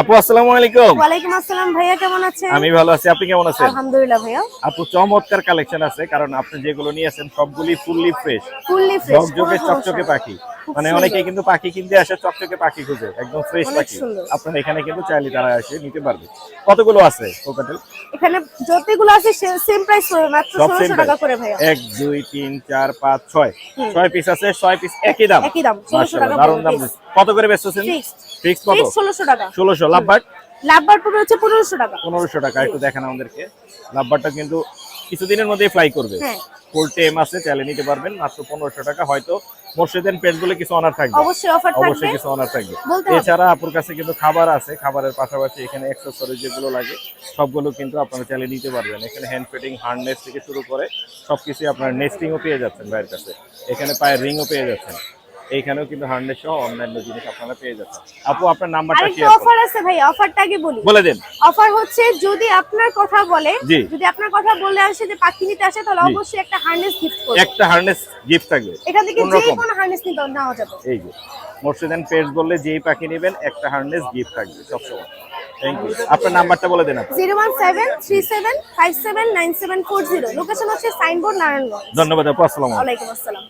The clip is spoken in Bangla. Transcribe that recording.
আপু আসসালামু আলাইকুম। ওয়ালাইকুম আসসালাম ভাইয়া, কেমন আছেন? আমি ভালো আছি, আপনি কেমন আছেন? আলহামদুলিল্লাহ ভাইয়া। আপু চমৎকার কালেকশন আছে, কারণ আপনি যেগুলো নিয়েছেন সবগুলি ফুললি ফ্রেশ, ফুললি ফ্রেশ, কোনো ঝকঝকে সমস্যা চকচকে নেই। পাখি। খুব মানে সুন্দর। অনেকেই কিন্তু পাখি কিনতে আসে চকচকে পাখি খুঁজে, একদম ফ্রেশ অনেক পাখি। সুন্দর। আপনারা এখানে কিন্তু চাইলে তারা এসে নিতে পারবে। কতগুলো আছে কোকাটেল? এখানে যতগুলো আছে সেম প্রাইস পড়বে, মাত্র সব সেম 1600 প্রাইস। টাকা করে ভাইয়া। 1 2 3 4 5 6 হুম। 6 পিস আছে, 6 পিস একই দাম। একই দাম 1600 মাশাআল্লাহ টাকা দারুণ দাম পিস। দিচ্ছেন। কত করে বেচছেন? ফিক্সড। ফিক্স কত? ফিক্স 1600 টাকা। 1600। লাভবার্ড লাভবার পড়বে হচ্ছে 1500 টাকা। 1500 টাকা। একটু দেখেন আমাদেরকে। লাভবারটা কিন্তু কিছুদিনের মধ্যেই ফ্লাই করবে। হ্যাঁ। ফুল টেম আছে, চাইলে নিতে পারবেন মাত্র 1500 টাকা। হয়তো মোর্শেদের পেজ বলে কিছু অনার থাকবে, অবশ্যই অফার থাকবে। অবশ্যই কিছু অনার থাকবে। বলতে হবে। এছাড়া আপুর কাছে কিন্তু খাবার আছে, খাবারের পাশাপাশি এখানে অ্যাকসেসরিজ যেগুলো লাগে সবগুলো কিন্তু আপনারা চাইলে নিতে পারবেন। এখানে হ্যান্ড ফিটিং, হার্নেস থেকে শুরু করে সবকিছুই আপনার নেস্টিংও পেয়ে যাচ্ছেন ভাইয়ের কাছে। এখানে পায়ের রিংও পেয়ে যাচ্ছেন। এইখানেও কিন্তু হার্নেস সহ অন্যান্য জিনিস আপনারা পেয়ে যাচ্ছেন। আপু আপনার নাম্বারটা আরেকটা শেয়ার করুন। অফার আছে ভাই, অফারটা আগে বলি। বলে দেন। অফার হচ্ছে যদি আপনার কথা বলে, জি। যদি আপনার কথা বলে আসে যে পাখি নিতে আসে, তাহলে জি। অবশ্যই একটা হার্নেস গিফট করব। একটা হার্নেস গিফট থাকবে। এখান থেকে কোন যে রকম? কোনো হার্নেস নিতে নেওয়া যাবে। এই যে মোর্শেদান পেজ বললে যেই পাখি নেবেন একটা হার্নেস গিফট থাকবে সবসময়। Thank you. আপনার নাম্বারটা বলে দেন আপনি। 01737579740। লোকেশন হচ্ছে সাইনবোর্ড, নারায়ণগঞ্জ। ধন্যবাদ আপু, আসসালামু আলাইকুম। ওয়ালাইকুম আসসালাম।